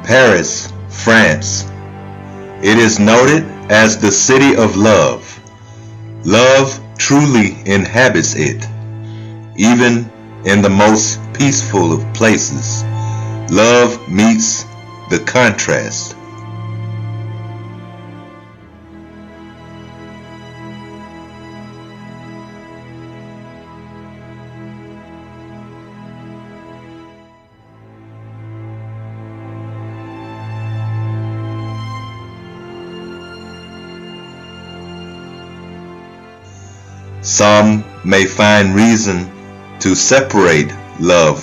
Paris, France. It is noted as the city of love. Love truly inhabits it. Even in the most peaceful of places, love meets the contrast. Some may find reason to separate love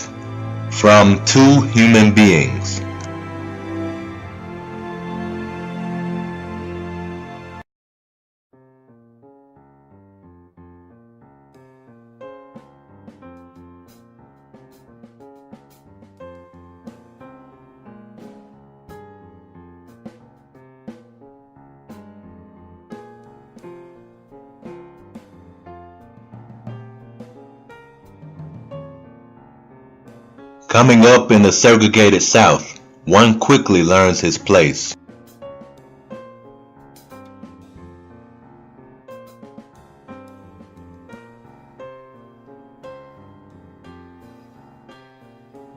from two human beings. Coming up in the segregated South, one quickly learns his place.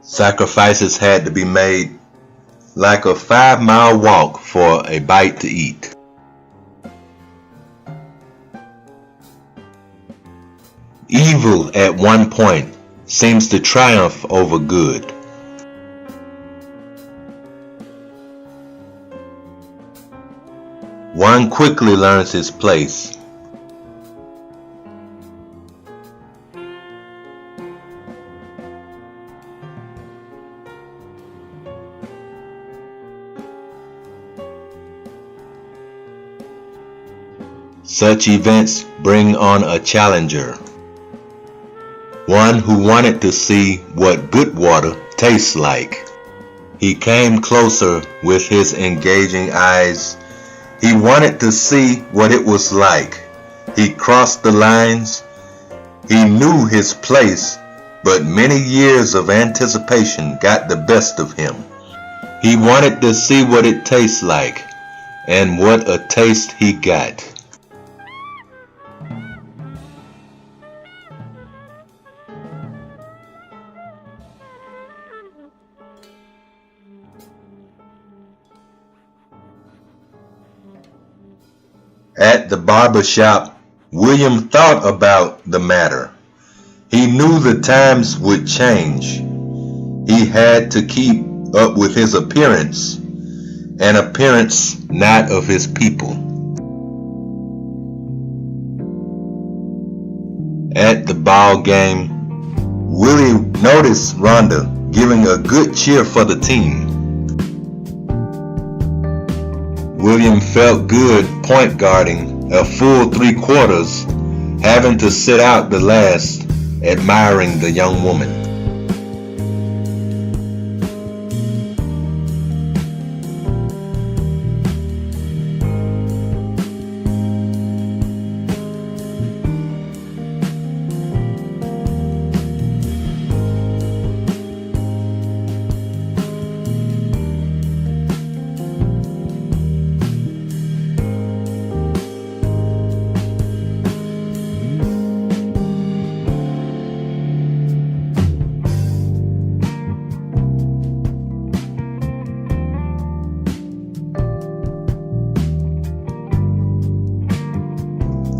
Sacrifices had to be made, like a 5-mile walk for a bite to eat. Evil at one point seems to triumph over good. One quickly learns his place. Such events bring on a challenger. One who wanted to see what good water tastes like. He came closer with his engaging eyes. He wanted to see what it was like. He crossed the lines. He knew his place, but many years of anticipation got the best of him. He wanted to see what it tastes like, and what a taste he got. At the barber shop, William thought about the matter. He knew the times would change. He had to keep up with his appearance, an appearance not of his people. At the ball game, Willie noticed Rhonda giving a good cheer for the team. William felt good point guarding a full 3 quarters, having to sit out the last, admiring the young woman.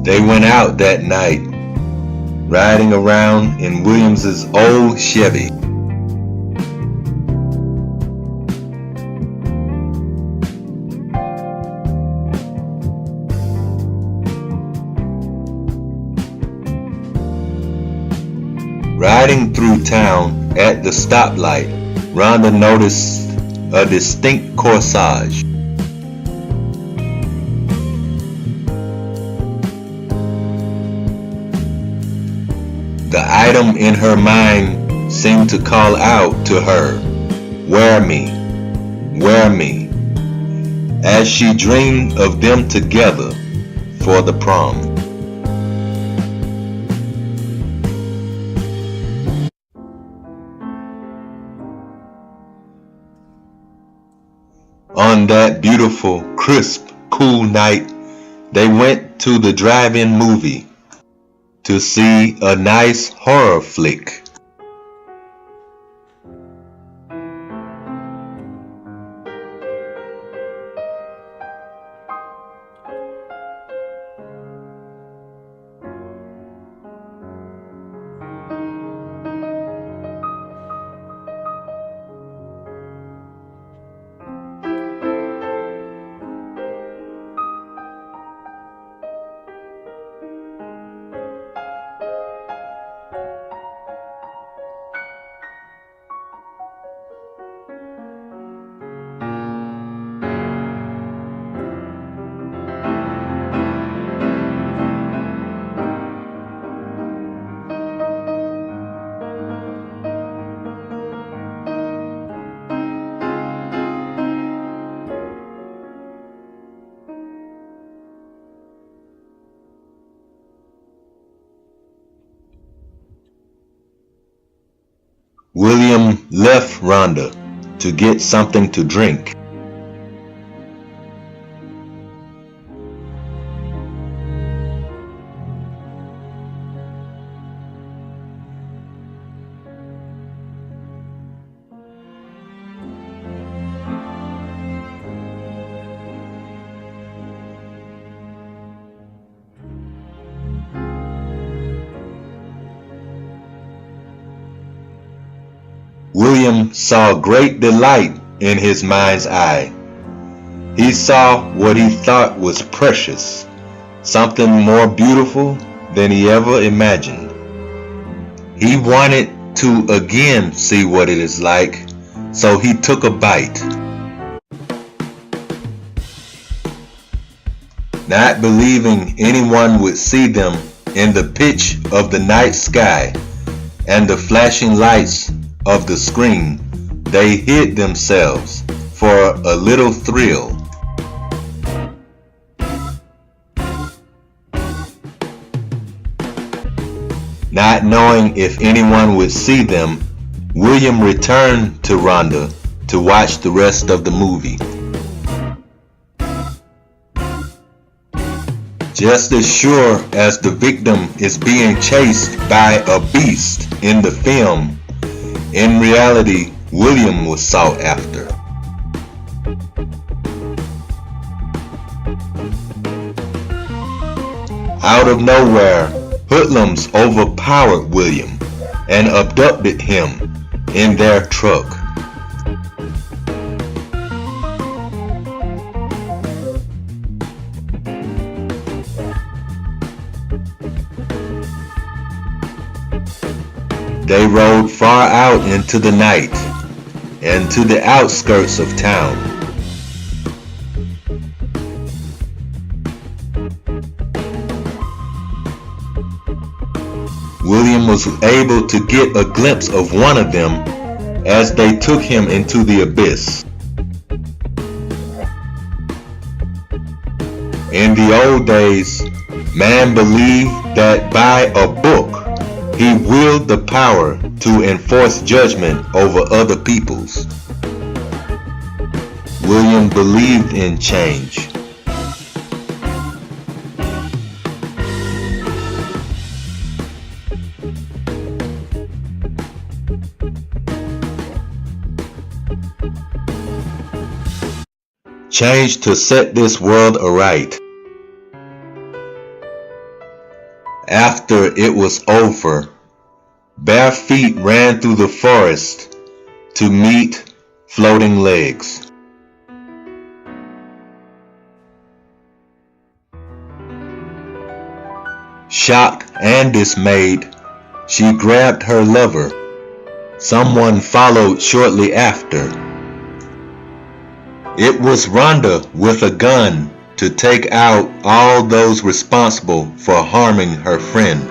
They went out that night, riding around in Williams's old Chevy. Riding through town at the stoplight, Rhonda noticed a distinct corsage. The item in her mind seemed to call out to her, "Wear me, wear me," as she dreamed of them together for the prom. On that beautiful, crisp, cool night, they went to the drive-in movie to see a nice horror flick. William left Rhonda to get something to drink. William saw great delight in his mind's eye. He saw what he thought was precious, something more beautiful than he ever imagined. He wanted to again see what it is like, so he took a bite. Not believing anyone would see them in the pitch of the night sky and the flashing lights of the screen, they hid themselves for a little thrill. Not knowing if anyone would see them, William returned to Rhonda to watch the rest of the movie. Just as sure as the victim is being chased by a beast in the film, in reality, William was sought after. Out of nowhere, hoodlums overpowered William and abducted him in their truck. They rode far out into the night and to the outskirts of town. William was able to get a glimpse of one of them as they took him into the abyss. In the old days, man believed that by a book, he wielded the power to enforce judgment over other peoples. William believed in change. Change to set this world aright. After it was over, bare feet ran through the forest to meet floating legs. Shocked and dismayed, she grabbed her lover. Someone followed shortly after. It was Rhonda with a gun to take out all those responsible for harming her friend.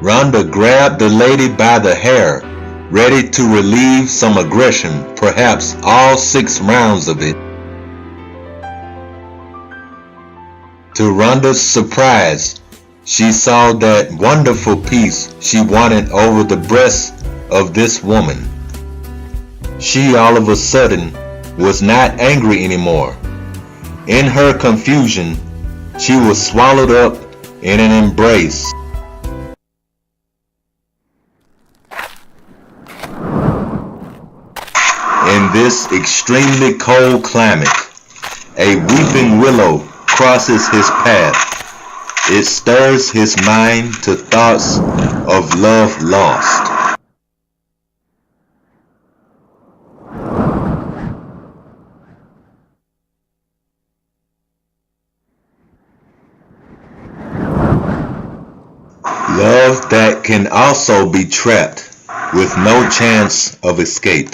Rhonda grabbed the lady by the hair, ready to relieve some aggression, perhaps all 6 rounds of it. To Rhonda's surprise, she saw that wonderful piece she wanted over the breast of this woman. She all of a sudden was not angry anymore. In her confusion, she was swallowed up in an embrace. In this extremely cold climate, a weeping willow crosses his path. It stirs his mind to thoughts of love lost. Love that can also be trapped with no chance of escape.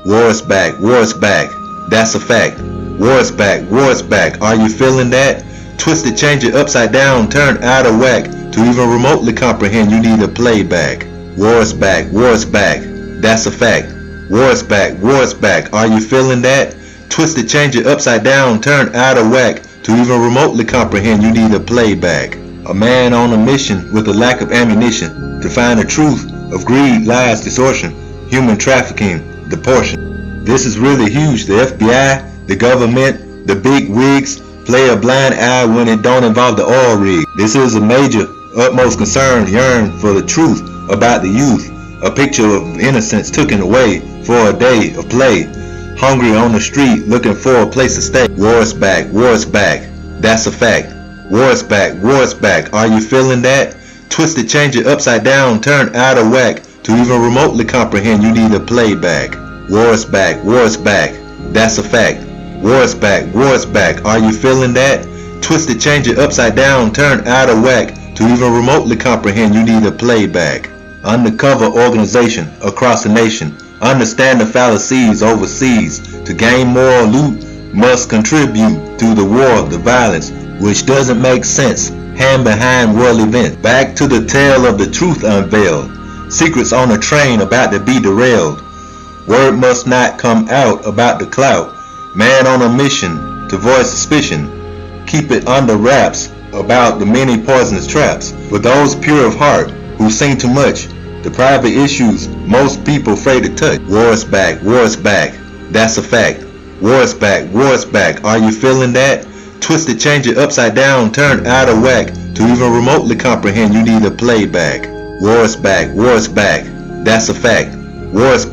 War is back, war is back, that's a fact. War is back, are you feeling that? Twist it, change it upside down, turn out of whack. To even remotely comprehend, you need a playback. War is back, that's a fact. War is back, are you feeling that? Twist it, change it upside down, turn out of whack. To even remotely comprehend, you need a playback. A man on a mission with a lack of ammunition to find the truth of greed, lies, distortion, human trafficking, the portion. This is really huge. The FBI, the government, the big wigs play a blind eye when it don't involve the oil rig. This is a major, utmost concern, yearn for the truth about the youth. A picture of innocence taken away for a day of play. Hungry on the street, looking for a place to stay. War is back, that's a fact. War is back, are you feeling that? Twist it, change it upside down, turn out of whack. To even remotely comprehend, you need a playback. War is back, that's a fact. War is back, are you feeling that? Twist it, change it upside down, turn out of whack. To even remotely comprehend, you need a playback. Undercover organization across the nation. Understand the fallacies overseas. To gain more loot, must contribute to the war, the violence, which doesn't make sense. Hand behind world events. Back to the tale of the truth unveiled. Secrets on a train about to be derailed. Word must not come out about the clout. Man on a mission to voice suspicion. Keep it under wraps about the many poisonous traps. For those pure of heart who sing too much, the private issues most people afraid to touch. War is back, that's a fact. War is back, are you feeling that? Twist it, change it upside down, turn out of whack. To even remotely comprehend, you need a playback. War is back, that's a fact. War is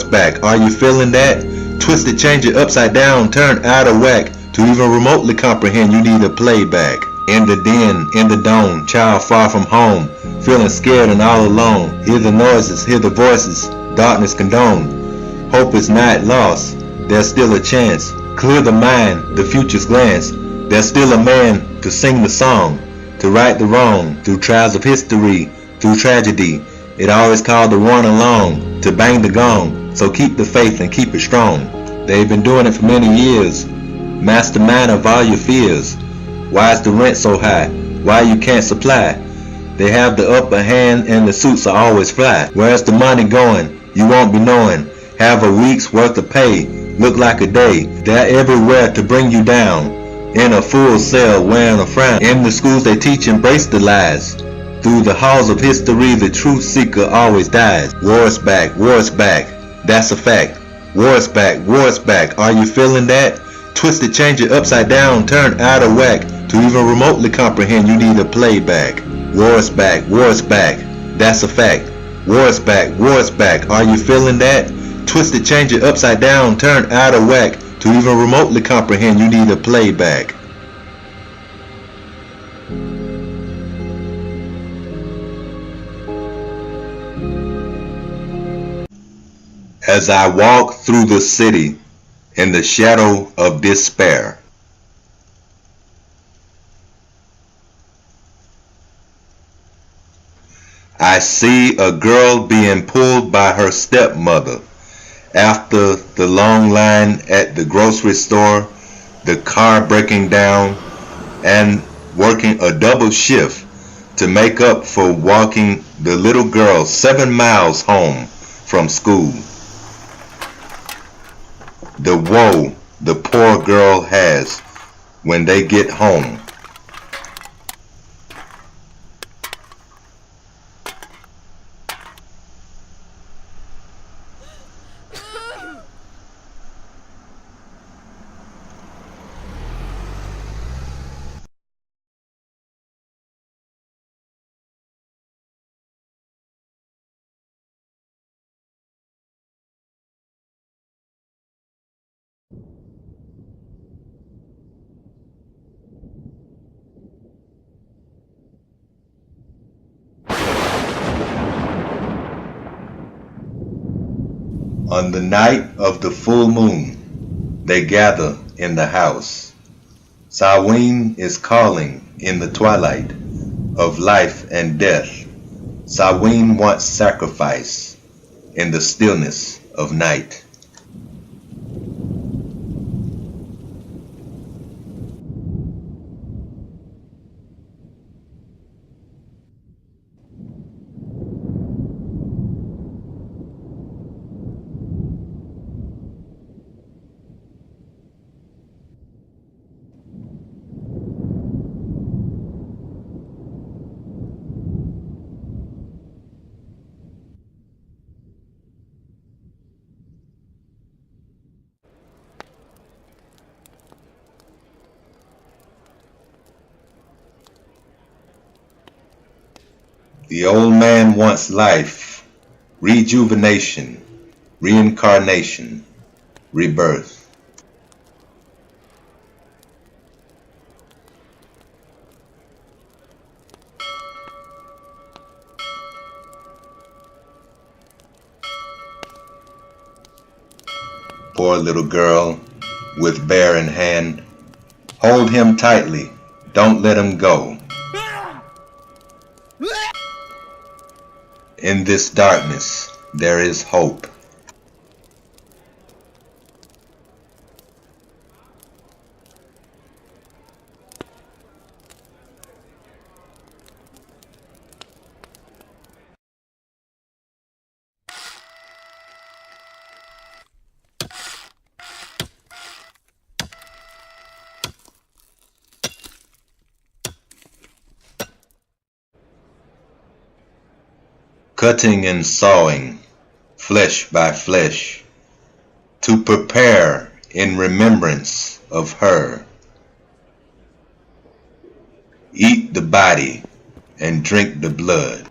back, are you feeling that? Twist it, change it upside down, turn out of whack. To even remotely comprehend, you need a playback. In the den, in the dome, child far from home, feeling scared and all alone. Hear the noises, hear the voices, darkness condone. Hope is not lost, there's still a chance. Clear the mind, the future's glance. There's still a man to sing the song, to right the wrong. Through trials of history, through tragedy, it always called the one along, to bang the gong. So keep the faith and keep it strong. They've been doing it for many years. Mastermind of all your fears. Why is the rent so high? Why you can't supply? They have the upper hand and the suits are always fly. Where's the money going? You won't be knowing. Have a week's worth of pay, look like a day. They're everywhere to bring you down. In a full cell wearing a frown. In the schools they teach embrace the lies. Through the halls of history the truth seeker always dies. War is back, that's a fact. War is back, are you feeling that? Twist it, change it upside down, turn out of whack. To even remotely comprehend, you need a playback. War is back, that's a fact. War is back, are you feeling that? Twist it, change it upside down, turn out of whack. To even remotely comprehend, you need a playback. As I walk through the city in the shadow of despair, I see a girl being pulled by her stepmother. After the long line at the grocery store, the car breaking down, and working a double shift to make up for walking the little girl 7 miles home from school. The woe the poor girl has when they get home. On the night of the full moon, they gather in the house. Samhain is calling in the twilight. of life and death, Sawin wants sacrifice in the stillness of night. The old man wants life, rejuvenation, reincarnation, rebirth. Poor little girl, with bear in hand, hold him tightly, don't let him go. In this darkness, there is hope. Cutting and sawing, flesh by flesh, to prepare in remembrance of her. Eat the body and drink the blood.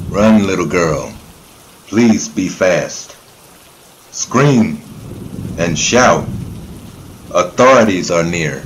Run, little girl, please be fast. Scream and shout, authorities are near.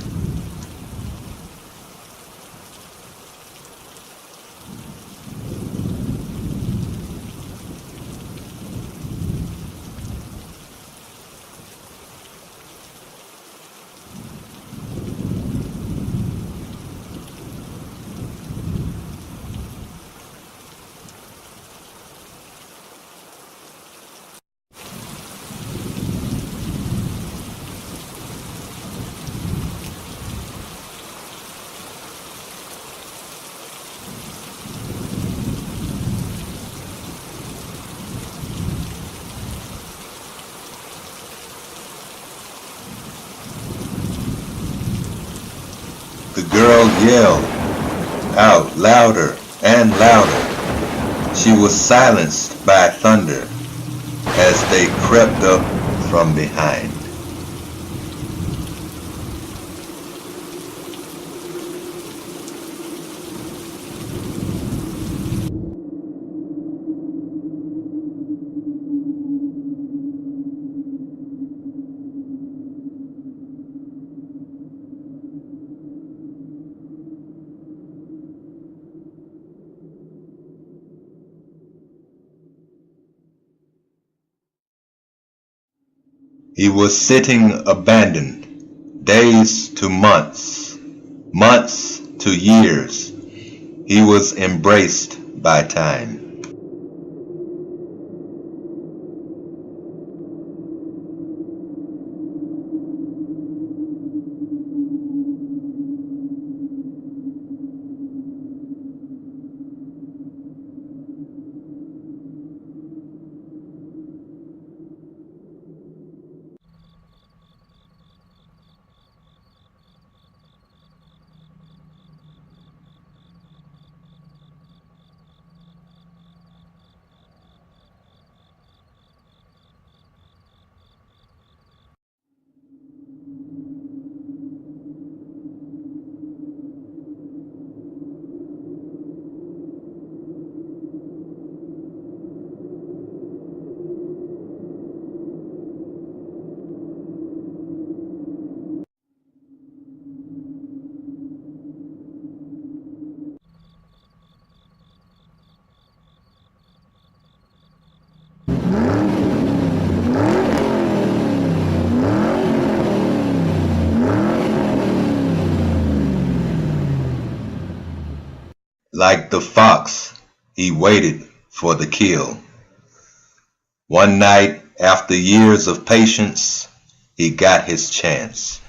The girl yelled out louder and louder. She was silenced by thunder as they crept up from behind. He was sitting abandoned, days to months, months to years. He was embraced by time. Like the fox, he waited for the kill. One night, after years of patience, he got his chance.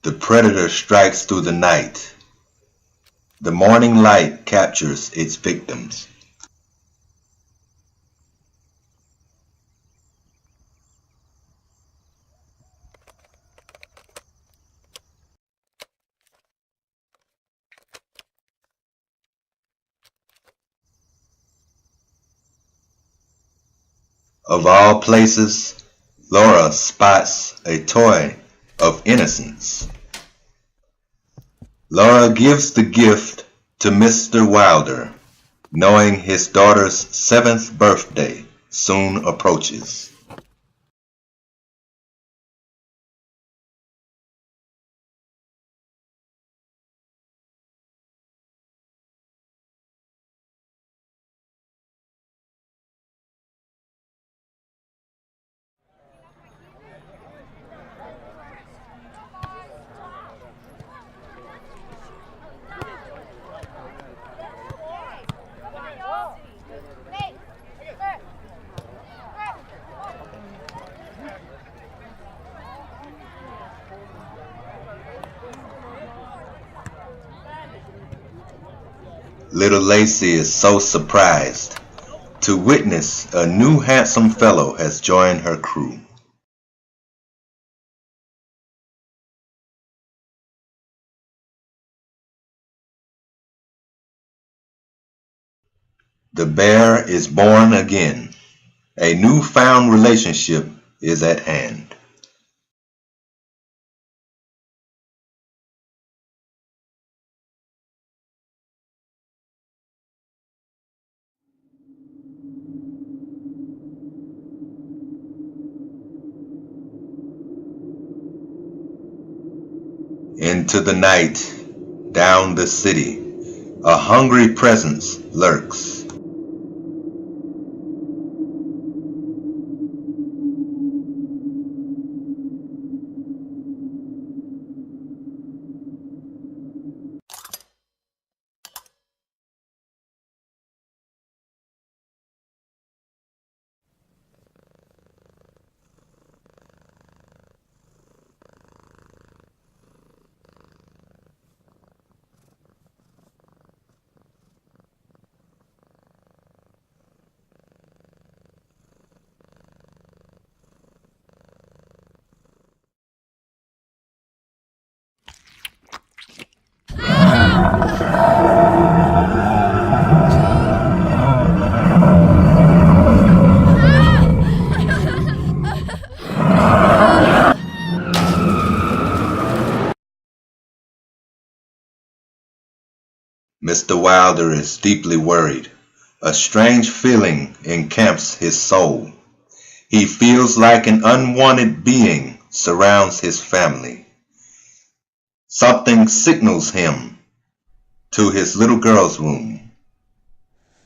The predator strikes through the night. The morning light captures its victims. Of all places, Laura spots a toy of innocence. Laura gives the gift to Mr. Wilder, knowing his daughter's 7th birthday soon approaches. Little Lacey is so surprised to witness a new handsome fellow has joined her crew. The bear is born again. A newfound relationship is at hand. Into the night, down the city, a hungry presence lurks. Mr. Wilder is deeply worried. A strange feeling encamps his soul. He feels like an unwanted being surrounds his family. Something signals him to his little girl's room.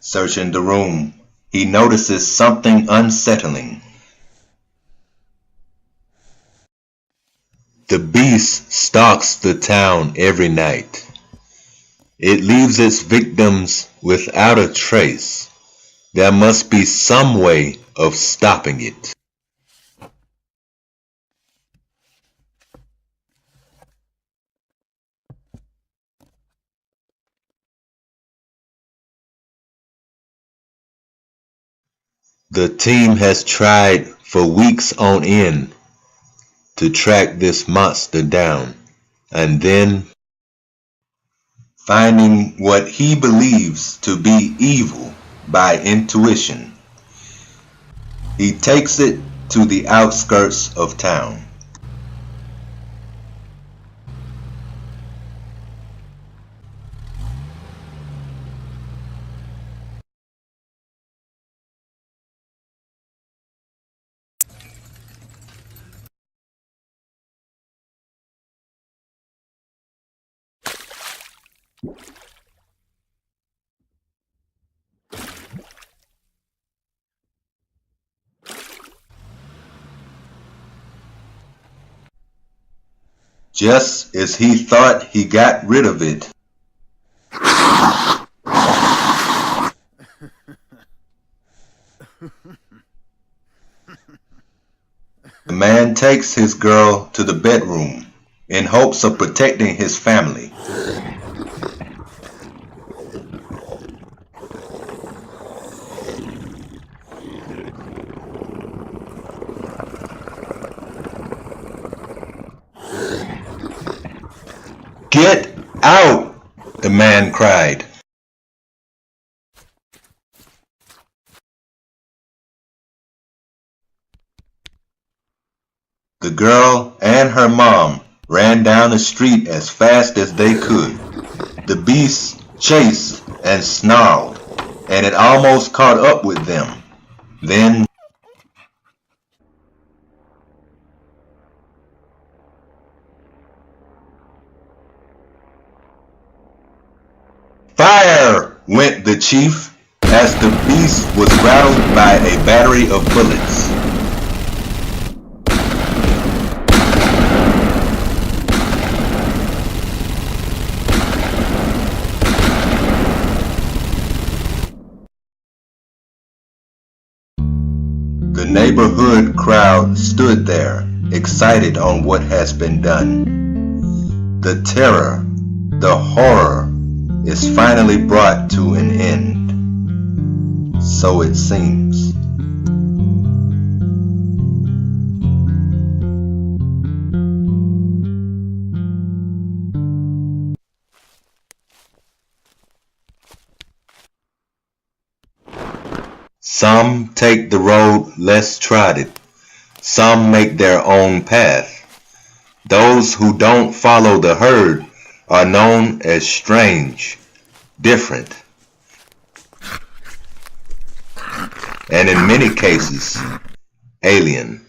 Searching the room, he notices something unsettling. The beast stalks the town every night. It leaves its victims without a trace. There must be some way of stopping it. The team has tried for weeks on end to track this monster down, and then, finding what he believes to be evil by intuition, he takes it to the outskirts of town. Just as he thought he got rid of it, the man takes his girl to the bedroom in hopes of protecting his family. "Get out!" the man cried. The girl and her mom ran down the street as fast as they could. The beast chased and snarled, and it almost caught up with them. Then "Fire!" went the chief as the beast was rattled by a battery of bullets. The neighborhood crowd stood there, excited on what has been done. The terror, the horror, is finally brought to an end. So it seems. Some take the road less trodden. Some make their own path. Those who don't follow the herd are known as strange, different, and in many cases, alien.